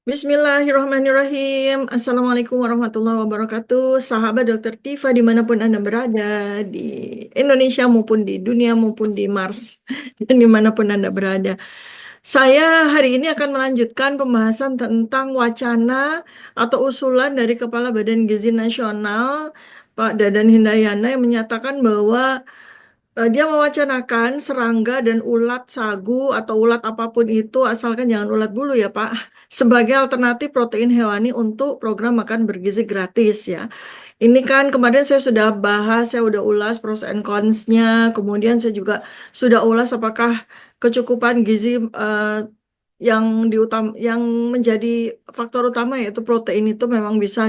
Bismillahirrahmanirrahim. Assalamualaikum warahmatullahi wabarakatuh. Sahabat Dokter Tifa dimanapun Anda berada, di Indonesia maupun di dunia maupun di Mars, dan dimanapun Anda berada. Saya hari ini akan melanjutkan pembahasan tentang wacana atau usulan dari Kepala Badan Gizi Nasional, Pak Dadan Hindayana, yang menyatakan bahwa dia mewacanakan serangga dan ulat sagu atau ulat apapun itu, asalkan jangan ulat bulu ya Pak, sebagai alternatif protein hewani untuk program makan bergizi gratis ya. Ini kan kemarin saya sudah bahas, saya udah ulas pros and cons-nya, kemudian saya juga sudah ulas apakah kecukupan gizi yang yang menjadi faktor utama yaitu protein itu memang bisa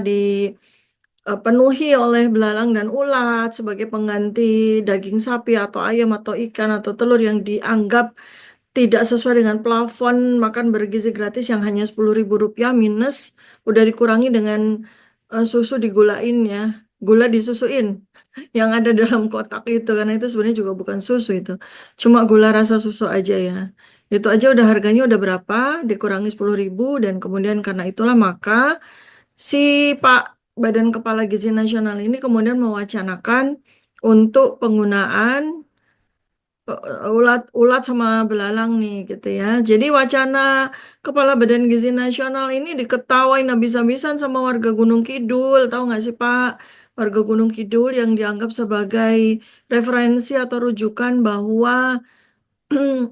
penuhi oleh belalang dan ulat sebagai pengganti daging sapi atau ayam atau ikan atau telur yang dianggap tidak sesuai dengan plafon makan bergizi gratis yang hanya Rp10.000 minus udah dikurangi dengan susu digulain ya, gula disusuin yang ada dalam kotak itu, karena itu sebenarnya juga bukan susu, itu cuma gula rasa susu aja ya. Itu aja udah harganya udah berapa, dikurangi 10.000, dan kemudian karena itulah maka si Pak Badan Kepala Gizi Nasional ini kemudian mewacanakan untuk penggunaan ulat sama belalang nih gitu ya. Jadi wacana Kepala Badan Gizi Nasional ini diketawain habis-habisan sama warga Gunung Kidul. Tahu nggak sih Pak? Warga Gunung Kidul yang dianggap sebagai referensi atau rujukan bahwa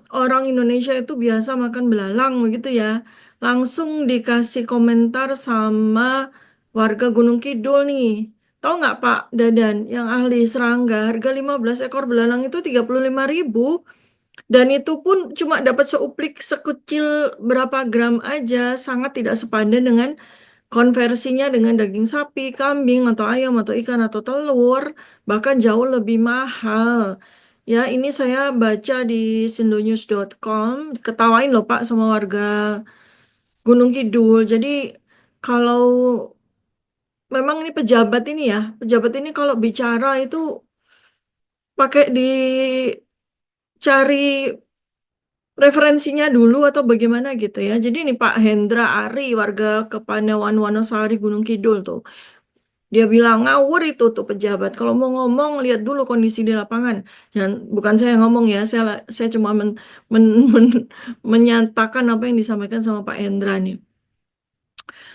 orang Indonesia itu biasa makan belalang begitu ya. Langsung dikasih komentar sama warga Gunung Kidul nih. Tahu nggak Pak Dadan, yang ahli serangga, harga 15 ekor belalang itu 35.000. Dan itu pun cuma dapat seuplik sekecil berapa gram aja, sangat tidak sepadan dengan konversinya dengan daging sapi, kambing, atau ayam, atau ikan, atau telur, bahkan jauh lebih mahal. Ya, ini saya baca di sindonews.com, ketawain loh Pak sama warga Gunung Kidul. Jadi kalau memang ini pejabat ini ya, pejabat ini kalau bicara itu pakai dicari referensinya dulu atau bagaimana gitu ya. Jadi ini Pak Hendra Ari, warga Kepanewan Wonosari Gunung Kidul tuh. Dia bilang ngawur itu tuh pejabat. Kalau mau ngomong lihat dulu kondisi di lapangan. Jangan, bukan saya yang ngomong ya. Saya cuma menyatakan apa yang disampaikan sama Pak Hendra nih.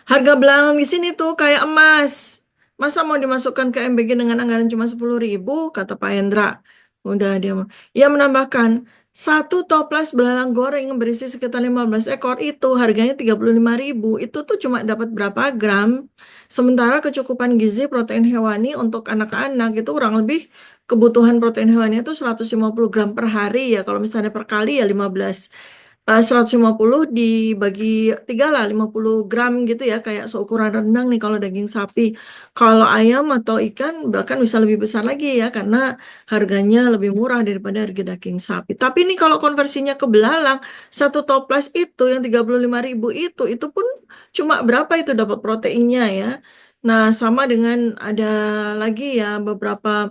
Harga belalang di sini tuh kayak emas. Masa mau dimasukkan ke MBG dengan anggaran cuma 10.000, kata Pak Hendra. Udah dia. Ia menambahkan, satu toples belalang goreng berisi sekitar 15 ekor itu harganya 35.000. Itu tuh cuma dapat berapa gram. Sementara kecukupan gizi protein hewani untuk anak-anak itu kurang lebih kebutuhan protein hewani itu 150 gram per hari ya. Kalau misalnya per kali ya 15. 150 dibagi 3 lah, 50 gram gitu ya, kayak seukuran rendang nih kalau daging sapi. Kalau ayam atau ikan bahkan bisa lebih besar lagi ya, karena harganya lebih murah daripada harga daging sapi. Tapi nih kalau konversinya ke belalang, satu toples itu yang 35.000 itu pun cuma berapa itu dapat proteinnya ya. Nah, sama dengan ada lagi ya beberapa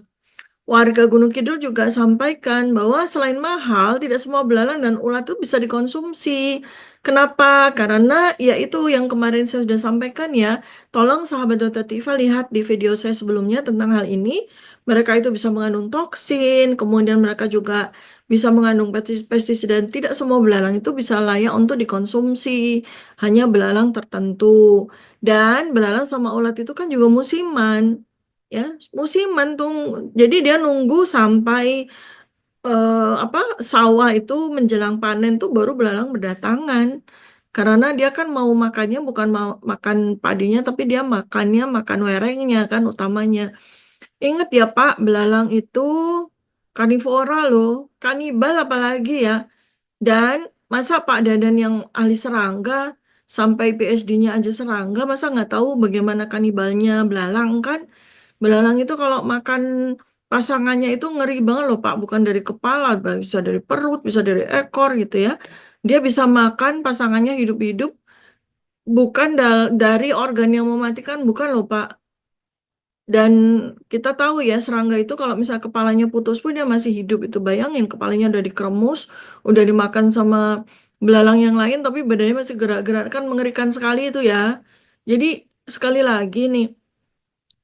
warga Gunung Kidul juga sampaikan bahwa selain mahal, tidak semua belalang dan ulat itu bisa dikonsumsi. Kenapa? Karena ya itu yang kemarin saya sudah sampaikan ya. Tolong sahabat Dr. Tifa lihat di video saya sebelumnya tentang hal ini. Mereka itu bisa mengandung toksin, kemudian mereka juga bisa mengandung pestisida, dan tidak semua belalang itu bisa layak untuk dikonsumsi. Hanya belalang tertentu. Dan belalang sama ulat itu kan juga musiman, ya, musiman tuh. Jadi dia nunggu sampai apa, sawah itu menjelang panen tuh baru belalang berdatangan, karena dia kan mau makannya bukan mau makan padinya, tapi dia makannya makan werengnya kan utamanya. Ingat ya Pak, belalang itu karnivora loh, kanibal apalagi ya. Dan masa Pak Dadan yang ahli serangga sampai PhD-nya aja serangga, masa nggak tahu bagaimana kanibalnya belalang kan? Belalang itu kalau makan pasangannya itu ngeri banget loh Pak, bukan dari kepala, bisa dari perut, bisa dari ekor gitu ya. Dia bisa makan pasangannya hidup-hidup, bukan dari organ yang mematikan, bukan loh Pak. Dan kita tahu ya serangga itu kalau misal kepalanya putus pun dia masih hidup. Itu bayangin, kepalanya udah dikeremus, udah dimakan sama belalang yang lain tapi badannya masih gerak-gerak, kan mengerikan sekali itu ya. Jadi sekali lagi nih,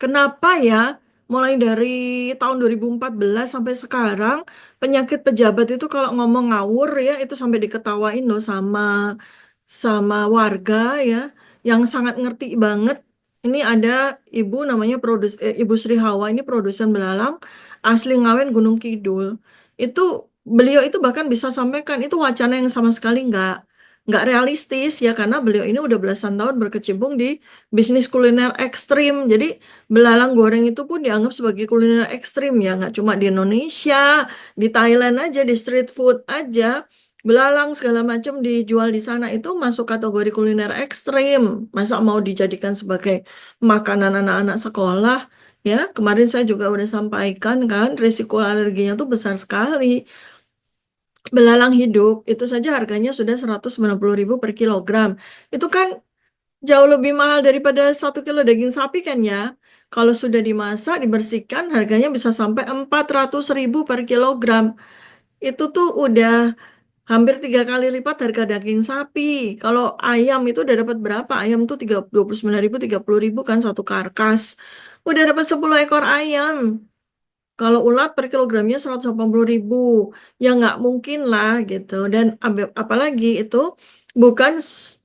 kenapa ya mulai dari tahun 2014 sampai sekarang penyakit pejabat itu kalau ngomong ngawur ya itu sampai diketawain loh sama warga ya yang sangat ngerti banget. Ini ada ibu namanya Ibu Sri Hawa, ini produsen belalang asli Ngawen Gunung Kidul. Itu beliau itu bahkan bisa sampaikan itu wacana yang sama sekali nggak realistis ya, karena beliau ini udah belasan tahun berkecimpung di bisnis kuliner ekstrim. Jadi belalang goreng itu pun dianggap sebagai kuliner ekstrim ya, nggak cuma di Indonesia, di Thailand aja, di street food aja. Belalang segala macam dijual di sana itu masuk kategori kuliner ekstrim. Masa mau dijadikan sebagai makanan anak-anak sekolah? Ya, kemarin saya juga udah sampaikan kan, risiko alerginya tuh besar sekali. Belalang hidup itu saja harganya sudah 190.000 per kilogram. Itu kan jauh lebih mahal daripada 1 kilo daging sapi kan ya. Kalau sudah dimasak, dibersihkan, harganya bisa sampai 400.000 per kilogram. Itu tuh udah hampir 3 kali lipat harga daging sapi. Kalau ayam itu udah dapat berapa? Ayam tuh 29.000, 30.000 kan satu karkas. Udah dapat 10 ekor ayam. Kalau ulat per kilogramnya 180.000. Ya nggak mungkin lah gitu. Dan apalagi itu bukan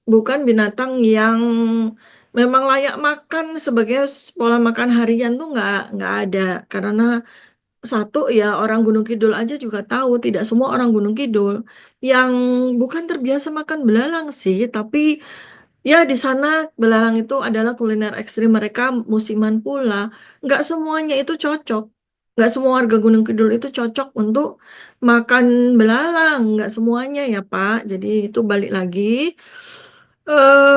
bukan binatang yang memang layak makan sebagai pola makan harian tuh nggak ada. Karena satu ya orang Gunung Kidul aja juga tahu tidak semua orang Gunung Kidul yang bukan terbiasa makan belalang sih, tapi ya di sana belalang itu adalah kuliner ekstrim mereka musiman pula. Nggak semuanya itu cocok. Nggak semua warga Gunung Kidul itu cocok untuk makan belalang. Nggak semuanya ya Pak. Jadi itu balik lagi.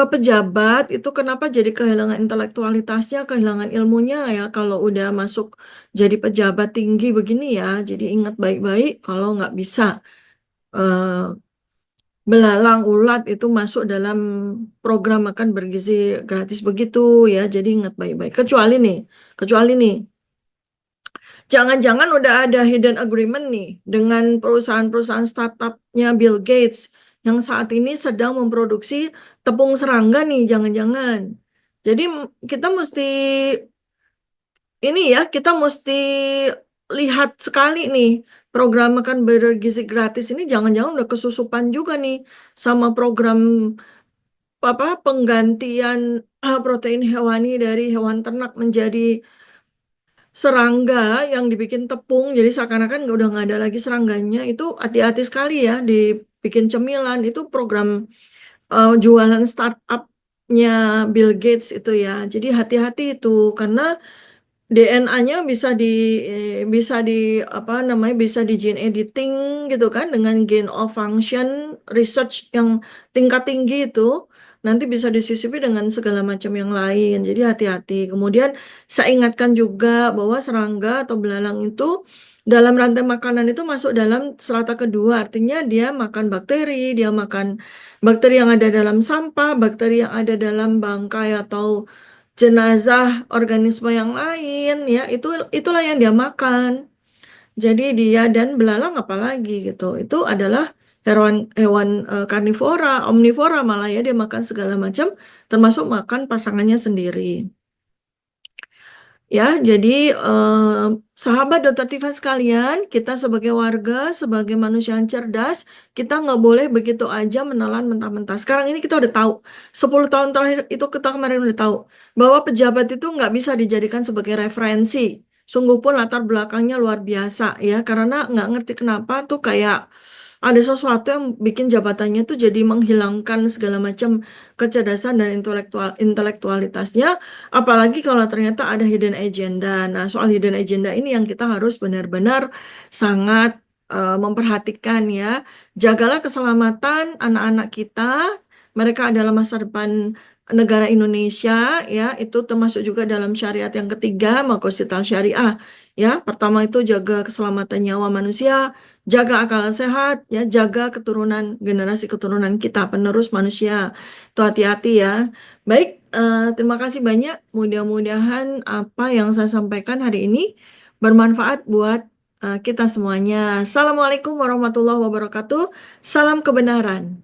Pejabat itu kenapa jadi kehilangan intelektualitasnya, kehilangan ilmunya ya kalau udah masuk jadi pejabat tinggi begini ya. Jadi ingat baik-baik kalau nggak bisa eh, belalang, ulat itu masuk dalam program makan bergizi gratis begitu ya. Jadi ingat baik-baik. Kecuali nih, jangan-jangan udah ada hidden agreement nih dengan perusahaan-perusahaan startupnya Bill Gates yang saat ini sedang memproduksi tepung serangga nih, jangan-jangan. Jadi kita mesti ini ya, kita mesti lihat sekali nih program makan bergizi gratis ini jangan-jangan udah kesusupan juga nih sama program apa penggantian protein hewani dari hewan ternak menjadi serangga yang dibikin tepung, jadi seakan-akan udah nggak ada lagi serangganya. Itu hati-hati sekali ya dibikin cemilan. Itu program jualan startupnya Bill Gates itu ya. Jadi hati-hati itu karena DNA-nya bisa di apa namanya bisa di gene editing gitu kan dengan gain of function research yang tingkat tinggi itu nanti bisa disisipi dengan segala macam yang lain. Jadi hati-hati. Kemudian saya ingatkan juga bahwa serangga atau belalang itu dalam rantai makanan itu masuk dalam strata kedua, artinya dia makan bakteri, dia makan bakteri yang ada dalam sampah, bakteri yang ada dalam bangkai atau jenazah organisme yang lain ya itulah yang dia makan. Jadi dia dan belalang apalagi gitu. Itu adalah hewan hewan karnivora, omnivora malah ya dia makan segala macam termasuk makan pasangannya sendiri. Ya, jadi sahabat Dokter Tifa sekalian, kita sebagai warga, sebagai manusia yang cerdas, kita nggak boleh begitu aja menelan mentah-mentah. Sekarang ini kita udah tahu, 10 tahun terakhir itu kita kemarin udah tahu, bahwa pejabat itu nggak bisa dijadikan sebagai referensi. Sungguh pun latar belakangnya luar biasa ya, karena nggak ngerti kenapa tuh kayak ada sesuatu yang bikin jabatannya tuh jadi menghilangkan segala macam kecerdasan dan intelektualitasnya. Apalagi kalau ternyata ada hidden agenda. Nah, soal hidden agenda ini yang kita harus benar-benar sangat memperhatikan ya. Jagalah keselamatan anak-anak kita. Mereka adalah masa depan negara Indonesia ya. Itu termasuk juga dalam syariat yang ketiga, Makosital Syariah. Ya, pertama itu jaga keselamatan nyawa manusia, jaga akal sehat, ya, jaga keturunan generasi keturunan kita penerus manusia. Itu hati-hati ya. Baik, terima kasih banyak. Mudah-mudahan apa yang saya sampaikan hari ini bermanfaat buat kita semuanya. Assalamualaikum warahmatullahi wabarakatuh. Salam kebenaran.